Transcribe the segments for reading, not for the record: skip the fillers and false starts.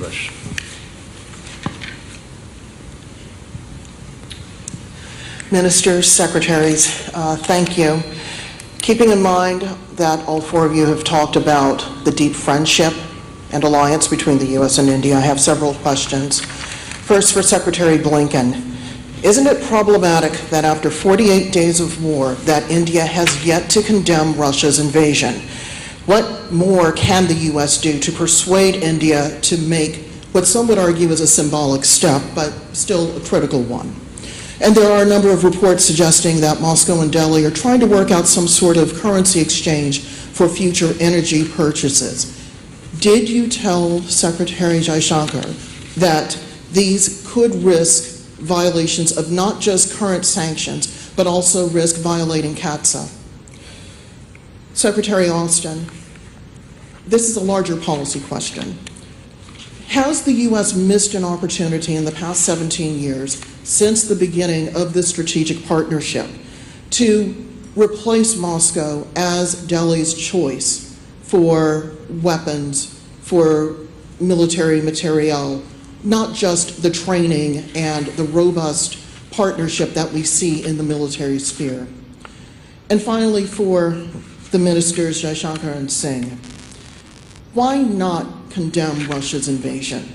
English. Ministers, secretaries, thank you. Keeping in mind that all four of you have talked about the deep friendship and alliance between the U.S. and India, I have several questions. First, for Secretary Blinken, isn't it problematic that after 48 days of war that India has yet to condemn Russia's invasion? What more can the U.S. do to persuade India to make what some would argue is a symbolic step, but still a critical one? And there are a number of reports suggesting that Moscow and Delhi are trying to work out some sort of currency exchange for future energy purchases. Did you tell Secretary Jaishankar that these could risk violations of not just current sanctions, but also risk violating CAATSA? Secretary Austin, this is a larger policy question. Has the U.S. missed an opportunity in the past 17 years since the beginning of this strategic partnership to replace Moscow as Delhi's choice for weapons, for military materiel, not just the training and the robust partnership that we see in the military sphere? And finally, for the ministers Jaishankar and Singh, why not condemn Russia's invasion?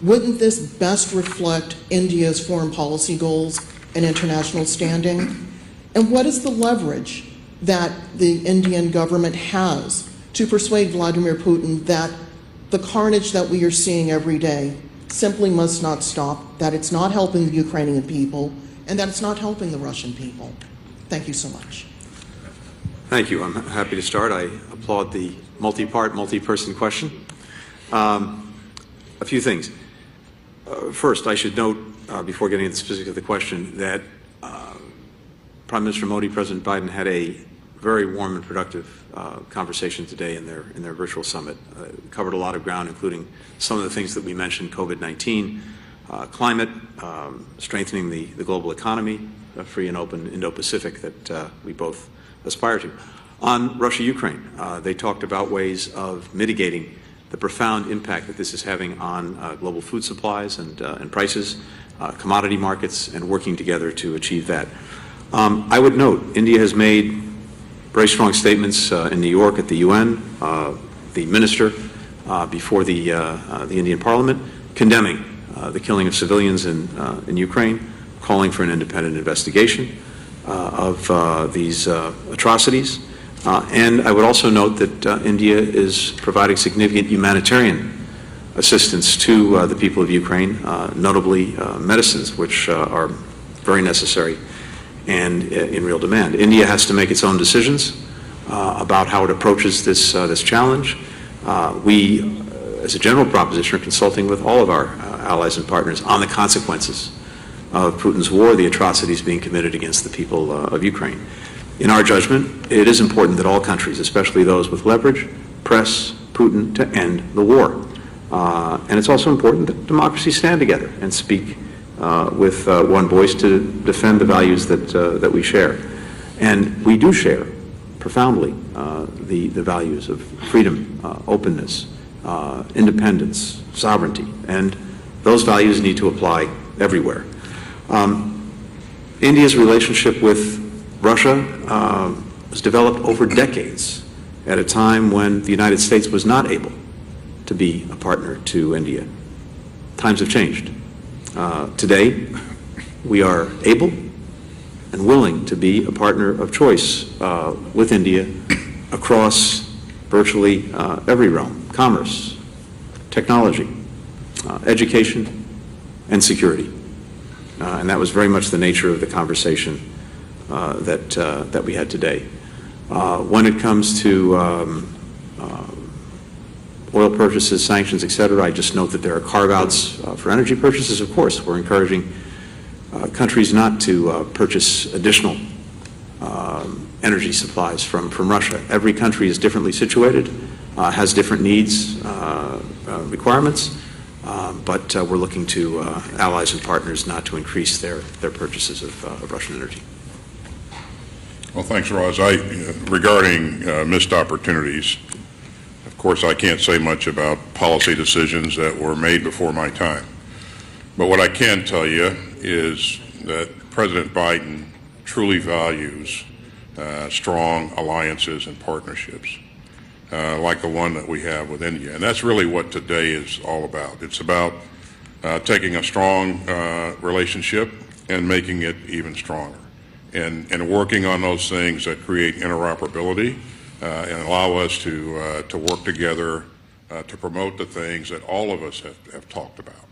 Wouldn't this best reflect India's foreign policy goals and international standing? And what is the leverage that the Indian government has to persuade Vladimir Putin that the carnage that we are seeing every day simply must not stop, that it's not helping the Ukrainian people, and that it's not helping the Russian people? Thank you so much. Thank you. I'm happy to start. I applaud the multi-part, multi-person question. A few things. First, I should note, before getting into the specifics of the question, that Prime Minister Modi, President Biden had a very warm and productive conversation today in their virtual summit. Covered a lot of ground, including some of the things that we mentioned: COVID-19, climate, strengthening the global economy, a free and open Indo-Pacific that we both aspire to. On Russia-Ukraine, they talked about ways of mitigating the profound impact that this is having on global food supplies and prices, commodity markets, and working together to achieve that. I would note, India has made very strong statements in New York at the UN, the minister before the Indian Parliament, condemning the killing of civilians in Ukraine, calling for an independent investigation of these atrocities. And I would also note that India is providing significant humanitarian assistance to the people of Ukraine, notably medicines, which are very necessary and in real demand. India has to make its own decisions about how it approaches this challenge. We, as a general proposition, are consulting with all of our allies and partners on the consequences of Putin's war, the atrocities being committed against the people of Ukraine. In our judgment, it is important that all countries, especially those with leverage, press Putin to end the war. And it's also important that democracies stand together and speak with one voice to defend the values that we share. And we do share profoundly the values of freedom, openness, independence, sovereignty, and those values need to apply everywhere. India's relationship with Russia was developed over decades at a time when the United States was not able to be a partner to India. Times have changed. Today, we are able and willing to be a partner of choice with India across virtually every realm: commerce, technology, education, and security. And that was very much the nature of the conversation that we had today. When it comes to oil purchases, sanctions, et cetera, I just note that there are carve-outs for energy purchases. Of course, we're encouraging countries not to purchase additional energy supplies from Russia. Every country is differently situated, has different needs, requirements, but we're looking to allies and partners not to increase their purchases of Russian energy. Well, thanks, Roz. Regarding missed opportunities, of course, I can't say much about policy decisions that were made before my time. But what I can tell you is that President Biden truly values strong alliances and partnerships like the one that we have with India. And that's really what today is all about. It's about taking a strong relationship and making it even stronger, and working on those things that create interoperability and allow us to work together to promote the things that all of us have talked about.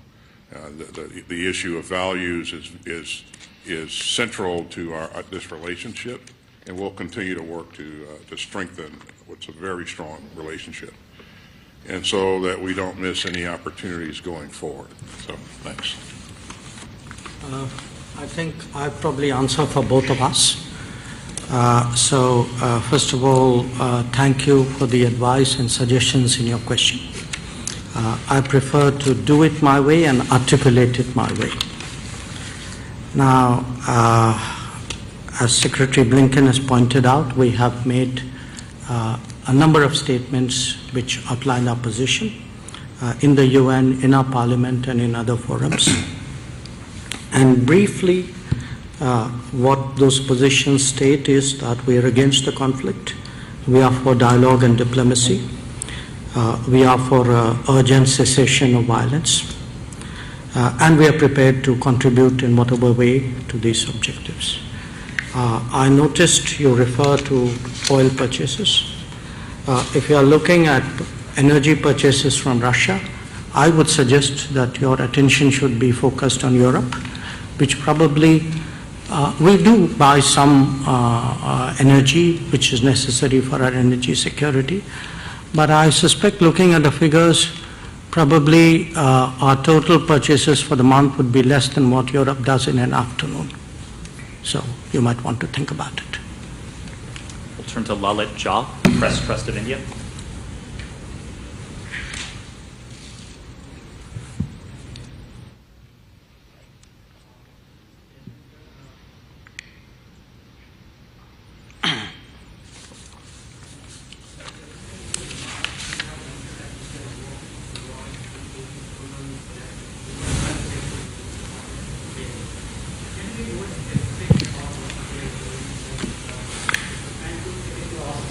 The issue of values is central to this relationship, and we'll continue to work to strengthen what's a very strong relationship, and so that we don't miss any opportunities going forward. So, thanks. I think I probably answer for both of us. First of all, thank you for the advice and suggestions in your question. I prefer to do it my way and articulate it my way. Now, as Secretary Blinken has pointed out, we have made a number of statements which outline our position in the UN, in our parliament, and in other forums. And briefly, what those positions state is that we are against the conflict, we are for dialogue and diplomacy, we are for urgent cessation of violence, and we are prepared to contribute in whatever way to these objectives. I noticed you refer to oil purchases. If you are looking at energy purchases from Russia, I would suggest that your attention should be focused on Europe, which probably we do buy some energy which is necessary for our energy security. But I suspect, looking at the figures, probably our total purchases for the month would be less than what Europe does in an afternoon. So you might want to think about it. We'll turn to Lalit Jha, Press Trust of India.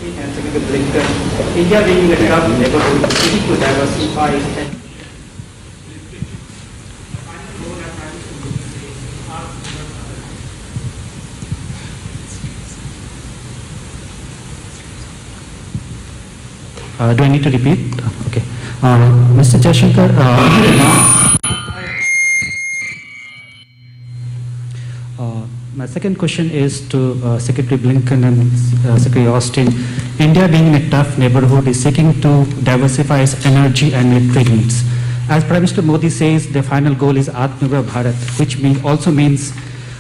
And Secretary Blinken, India being a tough neighborhood, seeking to diversify its do I need to repeat? Okay. Mr. Jaishankar, my second question is to Secretary Blinken and Secretary Austin. India, being in a tough neighborhood, is seeking to diversify its energy and military needs. As Prime Minister Modi says, the final goal is Atmanirbhar Bharat, which also means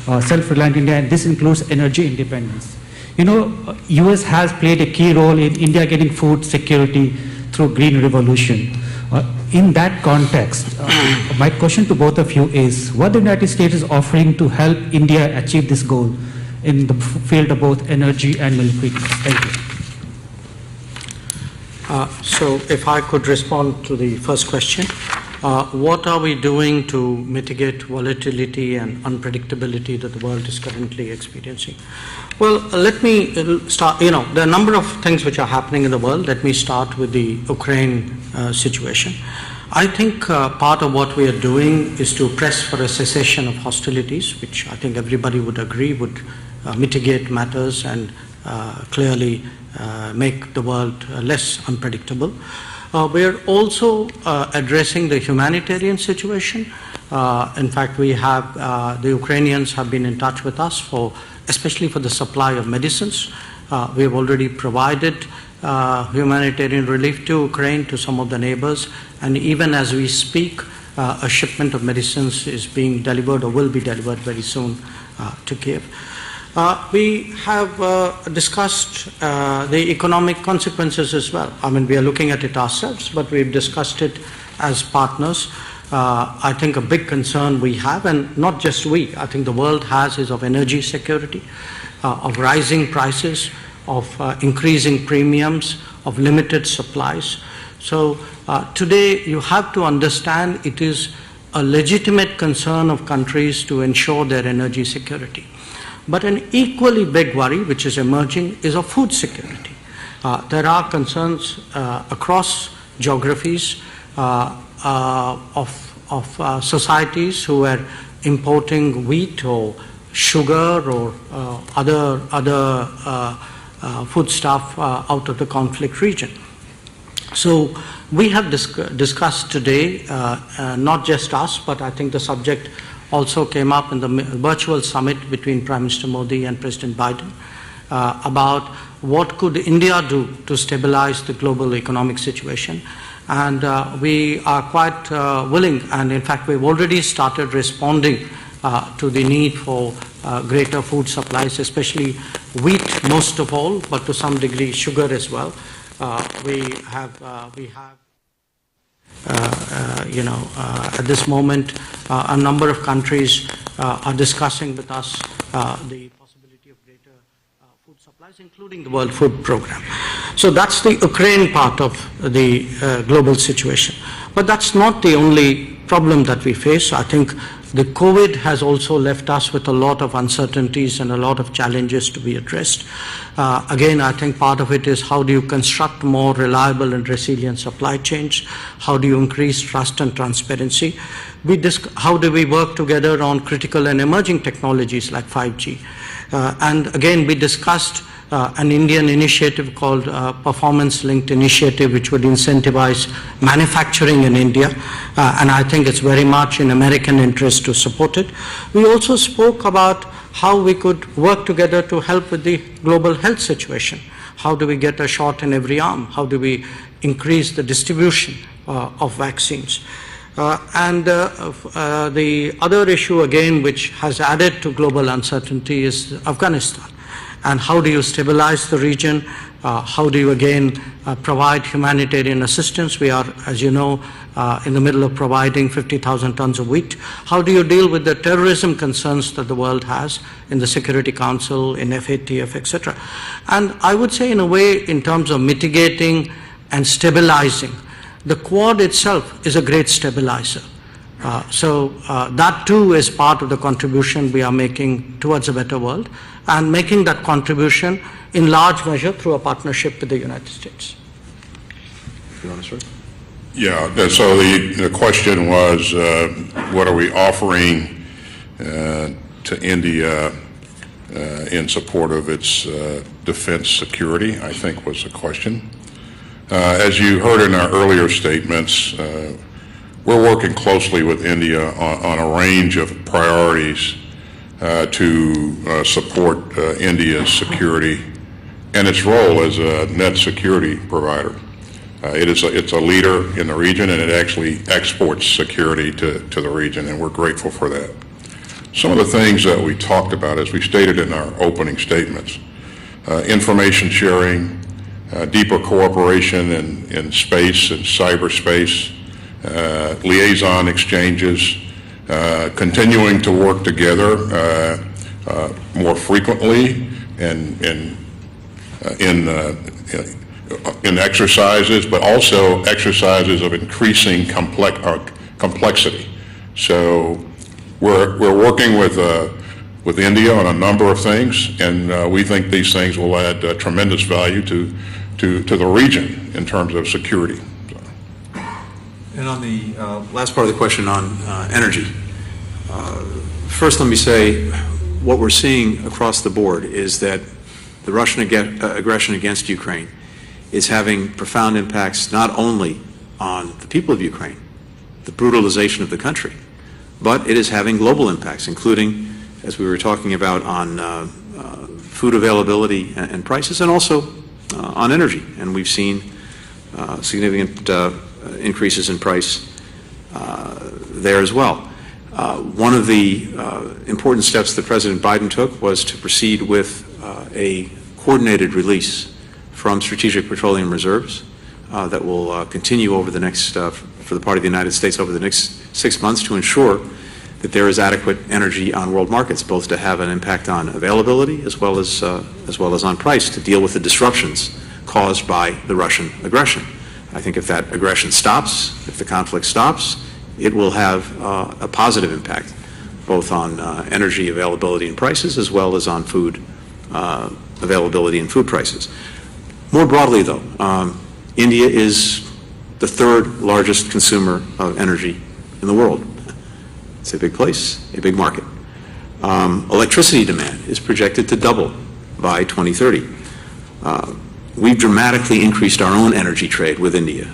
self-reliant India, and this includes energy independence. You know, US has played a key role in India getting food security through Green Revolution. In that context, my question to both of you is, what the United States is offering to help India achieve this goal in the field of both energy and military? Thank you. So if I could respond to the first question, what are we doing to mitigate volatility and unpredictability that the world is currently experiencing? Well, let me start, there are a number of things which are happening in the world. Let me start with the Ukraine situation. I think part of what we are doing is to press for a cessation of hostilities, which I think everybody would agree would mitigate matters and clearly make the world less unpredictable. We are also addressing the humanitarian situation. In fact, we have, the Ukrainians have been in touch with us especially for the supply of medicines. We have already provided humanitarian relief to Ukraine, to some of the neighbors, and even as we speak, a shipment of medicines is being delivered or will be delivered very soon to Kiev. We have discussed the economic consequences as well. I mean, we are looking at it ourselves, but we've discussed it as partners. I think a big concern we have, and not just we, I think the world has, is of energy security, of rising prices, of increasing premiums, of limited supplies. So today you have to understand it is a legitimate concern of countries to ensure their energy security. But an equally big worry which is emerging is of food security. There are concerns across geographies of societies who are importing wheat or sugar or other foodstuff out of the conflict region. So we have discussed today, not just us, but I think the subject also came up in the virtual summit between Prime Minister Modi and President Biden about what could India do to stabilize the global economic situation. And we are quite willing, and in fact we've already started responding to the need for greater food supplies, especially wheat most of all, but to some degree sugar as well. We have at this moment, a number of countries are discussing with us the possibility of greater food supplies, including the World Food Programme. So that's the Ukraine part of the global situation. But that's not the only problem that we face. I think the COVID has also left us with a lot of uncertainties and a lot of challenges to be addressed. Again, I think part of it is how do you construct more reliable and resilient supply chains? How do you increase trust and transparency? How do we work together on critical and emerging technologies like 5G? And again, we discussed an Indian initiative called Performance Linked Initiative, which would incentivize manufacturing in India, and I think it's very much in American interest to support it. We also spoke about how we could work together to help with the global health situation. How do we get a shot in every arm? How do we increase the distribution of vaccines? And the other issue again which has added to global uncertainty is Afghanistan. And how do you stabilize the region? How do you again provide humanitarian assistance? We are, as you know, in the middle of providing 50,000 tons of wheat. How do you deal with the terrorism concerns that the world has in the Security Council, in FATF, etc.? And I would say in a way, in terms of mitigating and stabilizing, the Quad itself is a great stabilizer. So that too is part of the contribution we are making towards a better world, and making that contribution in large measure through a partnership with the United States. You want to start? Yeah, so the question was, what are we offering to India in support of its defense security, I think was the question. As you heard in our earlier statements, we're working closely with India on a range of priorities to support India's security and its role as a net security provider. It's a leader in the region, and it actually exports security to the region, and we're grateful for that. Some of the things that we talked about, as we stated in our opening statements, information sharing, deeper cooperation in space and cyberspace, liaison exchanges, continuing to work together more frequently and in exercises, but also exercises of increasing complexity. So we're working with India on a number of things, and we think these things will add tremendous value to the region in terms of security. And on the last part of the question on energy, first let me say what we're seeing across the board is that the Russian aggression against Ukraine is having profound impacts not only on the people of Ukraine, the brutalization of the country, but it is having global impacts, including, as we were talking about, on food availability and prices, and also on energy. And we've seen significant increases in price there as well. One of the important steps that President Biden took was to proceed with a coordinated release from strategic petroleum reserves that will continue over the next, for the part of the United States, over the next 6 months to ensure that there is adequate energy on world markets, both to have an impact on availability as well as on price, to deal with the disruptions caused by the Russian aggression. I think if that aggression stops, if the conflict stops, it will have a positive impact, both on energy availability and prices, as well as on food availability and food prices. More broadly, though, India is the third largest consumer of energy in the world. It's a big place, a big market. Electricity demand is projected to double by 2030. We've dramatically increased our own energy trade with India,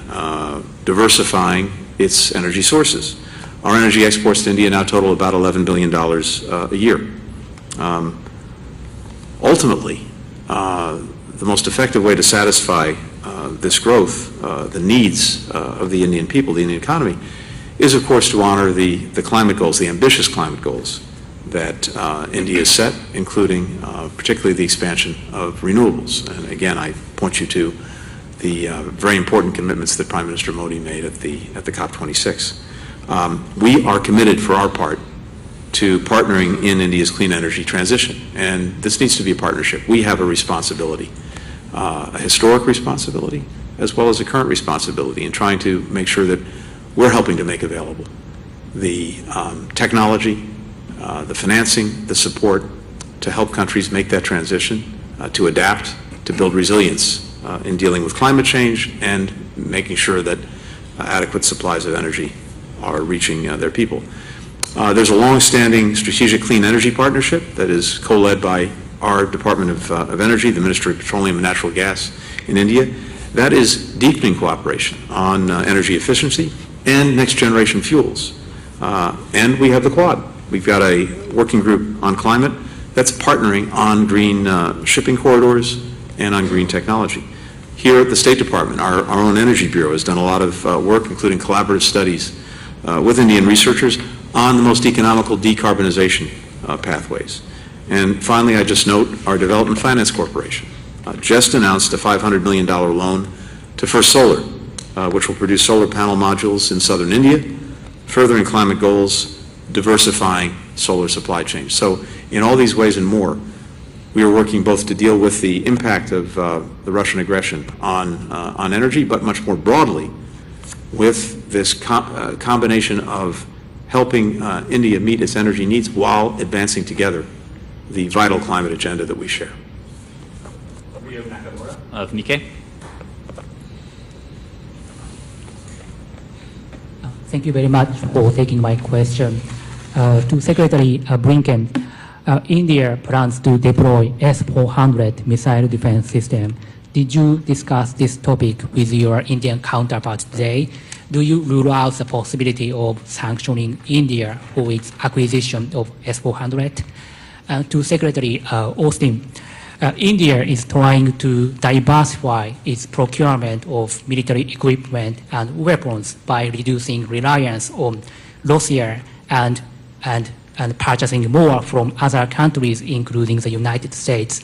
diversifying its energy sources. Our energy exports to India now total about $11 billion a year. Ultimately, the most effective way to satisfy this growth, the needs of the Indian people, the Indian economy, is, of course, to honor the climate goals, the ambitious climate goals that India has set, including particularly the expansion of renewables. And again, I point you to the very important commitments that Prime Minister Modi made at the COP26. We are committed, for our part, to partnering in India's clean energy transition, and this needs to be a partnership. We have a responsibility, a historic responsibility, as well as a current responsibility in trying to make sure that we're helping to make available the technology, the financing, the support to help countries make that transition, to adapt, to build resilience in dealing with climate change and making sure that adequate supplies of energy are reaching their people. There's a long-standing strategic clean energy partnership that is co-led by our Department of Energy, the Ministry of Petroleum and Natural Gas in India. That is deepening cooperation on energy efficiency and next-generation fuels. And we have the Quad. We've got a working group on climate that's partnering on green shipping corridors and on green technology. Here at the State Department, our own Energy Bureau has done a lot of work, including collaborative studies with Indian researchers on the most economical decarbonization pathways. And finally, I just note our Development Finance Corporation just announced a $500 million loan to First Solar, which will produce solar panel modules in southern India, furthering climate goals, diversifying solar supply chains. So in all these ways and more, we are working both to deal with the impact of the Russian aggression on energy, but much more broadly with this combination of helping India meet its energy needs while advancing together the vital climate agenda that we share. Of Nikkei. Thank you very much for taking my question. To Secretary Blinken, India plans to deploy S-400 missile defense system. Did you discuss this topic with your Indian counterpart today? Do you rule out the possibility of sanctioning India for its acquisition of S-400? To Secretary Austin, India is trying to diversify its procurement of military equipment and weapons by reducing reliance on Russia and purchasing more from other countries, including the United States.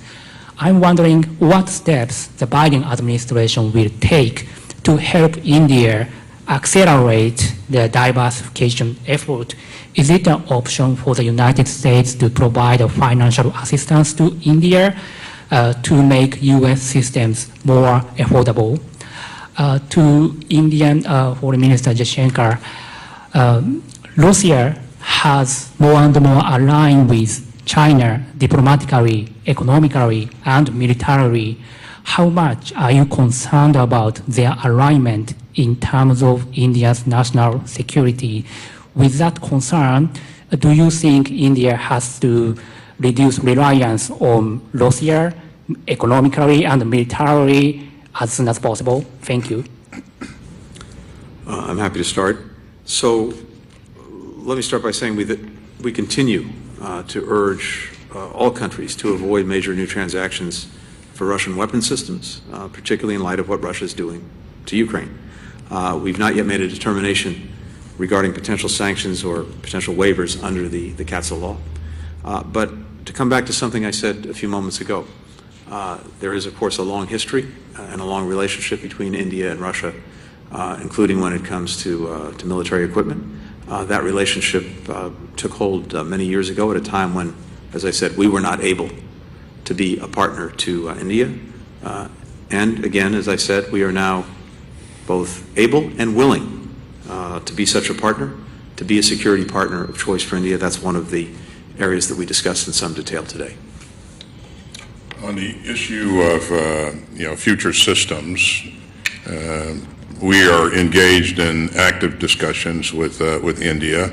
I'm wondering what steps the Biden administration will take to help India accelerate the diversification effort. Is it an option for the United States to provide financial assistance to India to make U.S. systems more affordable? To Indian Foreign Minister Jaishankar, Russia has more and more aligned with China diplomatically, economically, and militarily. How much are you concerned about their alignment in terms of India's national security? With that concern, do you think India has to reduce reliance on Russia economically and militarily as soon as possible? Thank you. I'm happy to start. So let me start by saying that we continue to urge all countries to avoid major new transactions for Russian weapon systems, particularly in light of what Russia is doing to Ukraine. We've not yet made a determination regarding potential sanctions or potential waivers under the CATSA law. But to come back to something I said a few moments ago, there is, of course, a long history and a long relationship between India and Russia, including when it comes to military equipment. That relationship took hold many years ago at a time when, as I said, we were not able to be a partner to India. And again, as I said, we are now both able and willing to be such a partner, to be a security partner of choice for India. That's one of the areas that we discussed in some detail today. On the issue of future systems, we are engaged in active discussions with India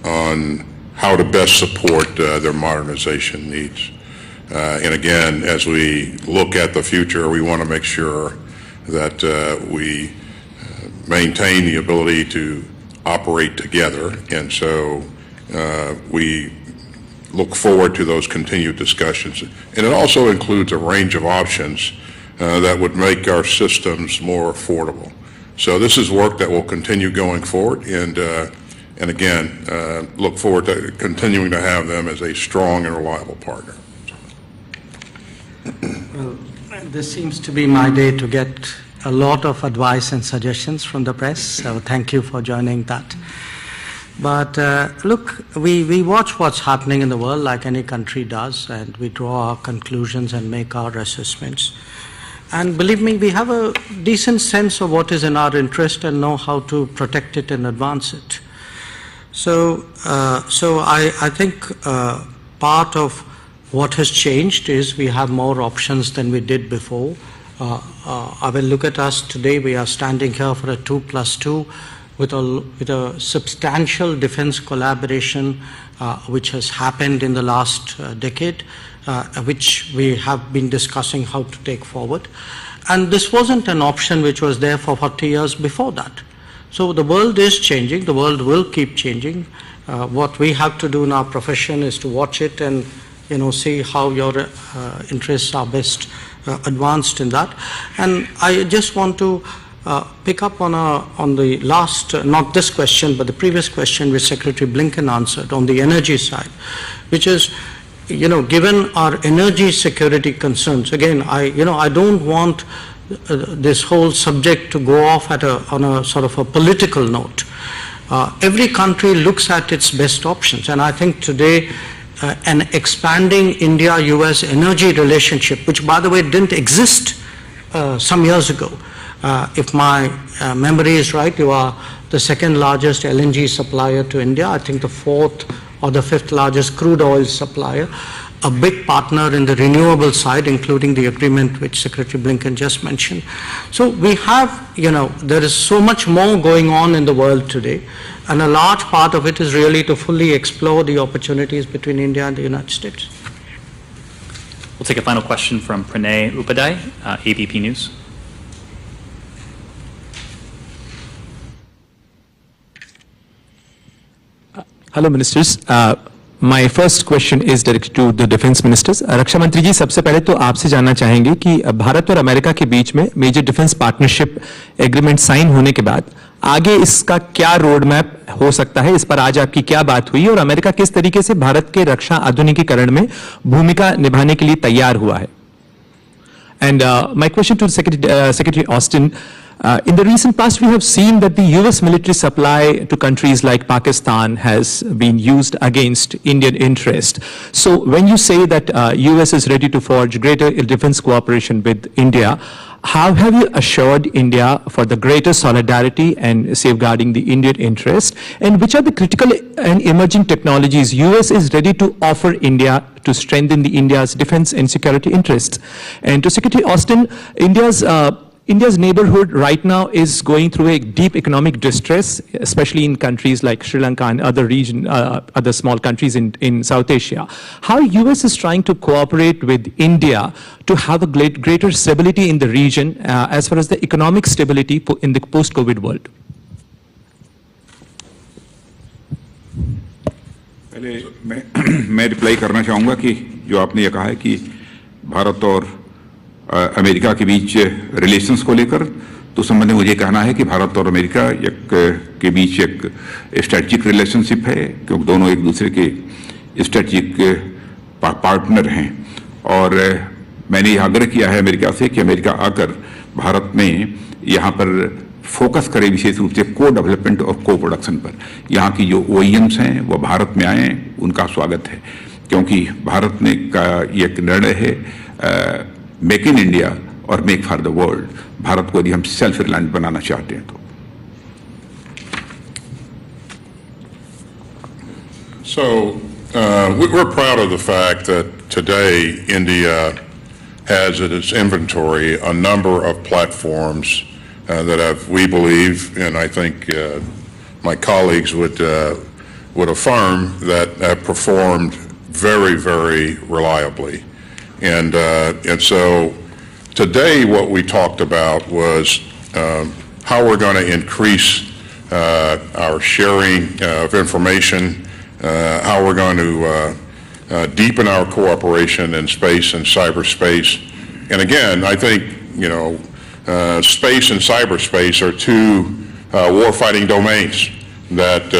on how to best support their modernization needs. And again, as we look at the future, we want to make sure that we maintain the ability to operate together. And so we look forward to those continued discussions. And it also includes a range of options that would make our systems more affordable. So this is work that will continue going forward, and again, look forward to continuing to have them as a strong and reliable partner. Well, this seems to be my day to get a lot of advice and suggestions from the press, so thank you for joining that. But look, we watch what's happening in the world like any country does, and we draw our conclusions and make our assessments. And believe me, we have a decent sense of what is in our interest and know how to protect it and advance it. So I think part of what has changed is we have more options than we did before. I will look at us today. We are standing here for a 2+2 with a substantial defense collaboration which has happened in the last decade, which we have been discussing how to take forward. And this wasn't an option which was there for 40 years before that. So the world is changing. The world will keep changing. What we have to do in our profession is to watch it and see how your interests are best advanced in that. And I just want to pick up on the last, not this question, but the previous question which Secretary Blinken answered on the energy side, which is, given our energy security concerns, again, I don't want this whole subject to go off on a sort of a political note. Every country looks at its best options, and I think today an expanding India-US energy relationship, which by the way didn't exist some years ago. If my memory is right, you are the second largest LNG supplier to India, I think the fourth or the fifth largest crude oil supplier, a big partner in the renewable side, including the agreement which Secretary Blinken just mentioned. So we have, there is so much more going on in the world today, and a large part of it is really to fully explore the opportunities between India and the United States. We'll take a final question from Pranay Upadhyay, ABP News. Hello, Ministers. My first question is directed to the Defense Ministers. रक्षा मंत्री जी, सबसे पहले तो आपसे जानना चाहेंगे कि भारत और America के बीच में major defence partnership agreement sign होने के बाद आगे इसका क्या रोड मैप हो सकता है, इस पर आज आपकी क्या बात हुई और अमेरिका किस तरीके से भारत के रक्षा आधुनिकीकरण में भूमिका निभाने के लिए तैयार हुआ है? And my question to Secretary Austin, in the recent past, we have seen that the U.S. military supply to countries like Pakistan has been used against Indian interest. So when you say that U.S. is ready to forge greater defense cooperation with India, how have you assured India for the greater solidarity and safeguarding the Indian interest? And which are the critical and emerging technologies U.S. is ready to offer India to strengthen India's defense and security interests? And to Secretary Austin, India's neighborhood right now is going through a deep economic distress, especially in countries like Sri Lanka and other small countries in South Asia. How U.S. is trying to cooperate with India to have a greater stability in the region as far as the economic stability in the post-COVID world? पहले मैं reply करना चाहूँगा कि जो आपने ये कहा है कि भारत और अमेरिका के बीच रिलेशंस को लेकर, तो संबंध में मुझे कहना है कि भारत और अमेरिका के बीच एक स्ट्रेटजिक रिलेशनशिप है, क्योंकि दोनों एक दूसरे के स्ट्रेटजिक पार्टनर हैं। और मैंने यह आग्रह किया है अमेरिका से कि अमेरिका आकर भारत में यहाँ पर फोकस करे विशेष रूप से को डेवलपमेंट और को प्रोडक्शन पर। यहाँ की जो OEMs हैं वो भारत में आए, उनका स्वागत है, क्योंकि भारत ने का ये एक निर्णय है मेक इन इंडिया और make for the world, Bharat को यदि हम सेल्फ रिलायंट बनाना चाहते हैं तो। So we're proud of the fact that today India has at its inventory a number of platforms that have, we believe, and I think my colleagues would affirm, that have performed very, very reliably. And so today what we talked about was how we're going to increase our sharing of information, how we're going to deepen our cooperation in space and cyberspace. And again, I think, space and cyberspace are two war-fighting domains that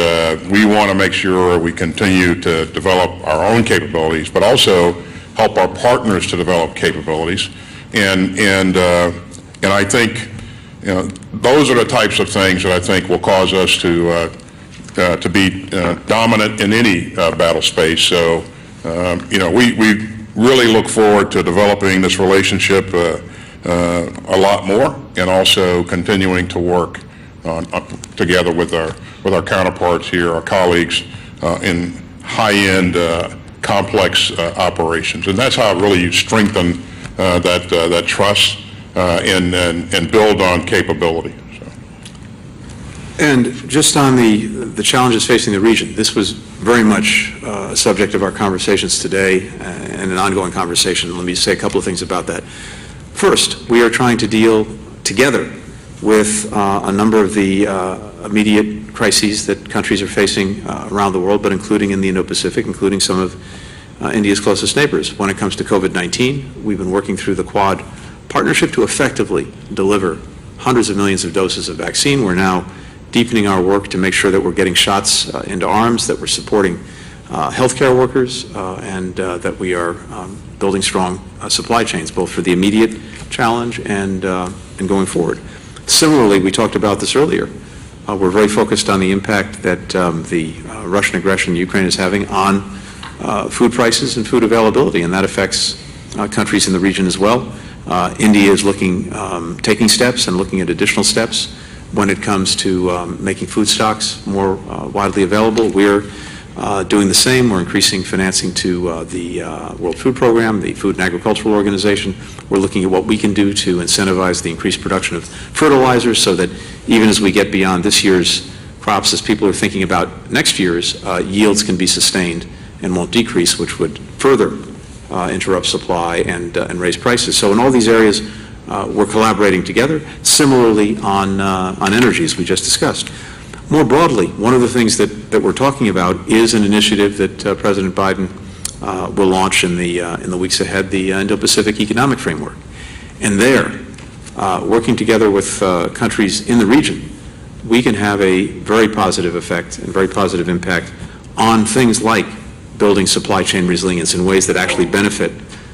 we want to make sure we continue to develop our own capabilities, but also help our partners to develop capabilities. And I think, those are the types of things that I think will cause us to be dominant in any battle space. So, we really look forward to developing this relationship a lot more, and also continuing to work together with our counterparts here, our colleagues in high-end, complex operations. And that's how really you strengthen that trust and build on capability. And just on the challenges facing the region, this was very much a subject of our conversations today and an ongoing conversation. Let me say a couple of things about that. First, we are trying to deal together with a number of the immediate crises that countries are facing around the world, but including in the Indo-Pacific, including some of India's closest neighbors. When it comes to COVID-19, we've been working through the Quad partnership to effectively deliver hundreds of millions of doses of vaccine. We're now deepening our work to make sure that we're getting shots into arms, that we're supporting healthcare workers, and that we are building strong supply chains, both for the immediate challenge and going forward. Similarly, we talked about this earlier. We're very focused on the impact that the Russian aggression in Ukraine is having on food prices and food availability, and that affects countries in the region as well. India is taking steps and looking at additional steps when it comes to making food stocks more widely available. We're doing the same. We're increasing financing to the World Food Program, the Food and Agricultural Organization. We're looking at what we can do to incentivize the increased production of fertilizers so that even as we get beyond this year's crops, as people are thinking about next year's, yields can be sustained and won't decrease, which would further interrupt supply and raise prices. So in all these areas, we're collaborating together. Similarly, on energy, as we just discussed. More broadly, one of the things that we're talking about is an initiative that President Biden will launch in the weeks ahead, the Indo-Pacific Economic Framework. And there, working together with countries in the region, we can have a very positive effect and very positive impact on things like building supply chain resilience in ways that actually benefit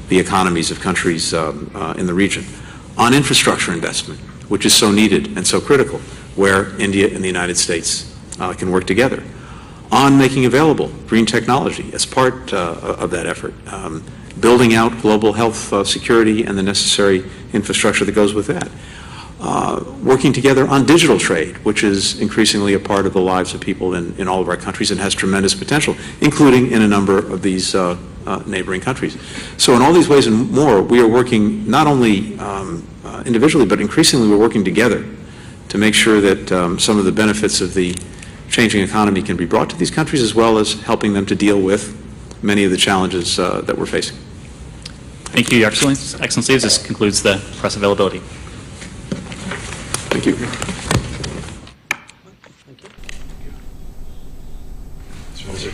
the economies of countries in the region. On infrastructure investment, which is so needed and so critical, where India and the United States can work together. On making available green technology as part of that effort, building out global health security and the necessary infrastructure that goes with that. Working together on digital trade, which is increasingly a part of the lives of people in all of our countries and has tremendous potential, including in a number of these neighboring countries. So in all these ways and more, we are working not only individually, but increasingly we're working together to make sure that some of the benefits of the changing economy can be brought to these countries, as well as helping them to deal with many of the challenges that we're facing. Thank you, Your Excellencies. This concludes the press availability. Thank you. Thank you.